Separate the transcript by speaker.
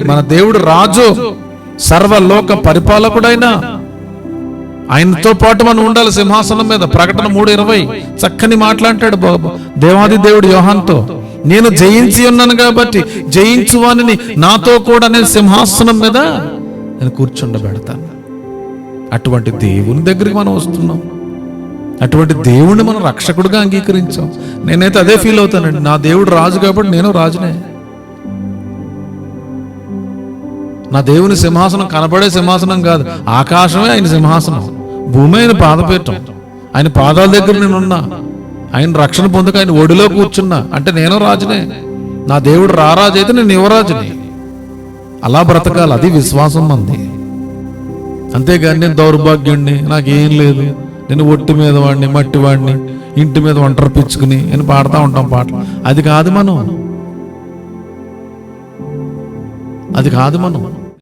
Speaker 1: మన దేవుడు రాజు, సర్వలోక పరిపాలకుడైన ఆయనతో పాటు మనం ఉండాలి సింహాసనం మీద. ప్రకటన 3:20 చక్కని మాట్లాంటాడు దేవాది దేవుడు యోహానుతో, నేను జయించి ఉన్నాను కాబట్టి జయించువానిని నాతో కూడా నేను సింహాసనం మీద నేను కూర్చుండబెడతాను. అటువంటి దేవుని దగ్గరికి మనం వస్తున్నాం, అటువంటి దేవుణ్ణి మనం రక్షకుడిగా అంగీకరించాం. నేనైతే అదే ఫీల్ అవుతానండి, నా దేవుడు రాజు కాబట్టి నేను రాజునే. నా దేవుని సింహాసనం కనబడే సింహాసనం కాదు, ఆకాశమే ఆయన సింహాసనం, భూమి ఆయన పాదపీఠం. ఆయన పాదాల దగ్గర నేనున్నా, ఆయన రక్షణ పొందక ఆయన ఒడిలో కూర్చున్నా అంటే నేను రాజునే. నా దేవుడు రారాజు అయితే నేను యువరాజుని. అలా బ్రతకాలి, అది విశ్వాసం మంది. అంతేగాని నేను దౌర్భాగ్యుణ్ణి, నాకేం లేదు, నేను ఒట్టి మీద వాడిని, మట్టి వాడిని, ఇంటి మీద ఒంటరి పిచ్చుకుని నేను పాడుతూ ఉంటాం పాటలు. అది కాదు మనం.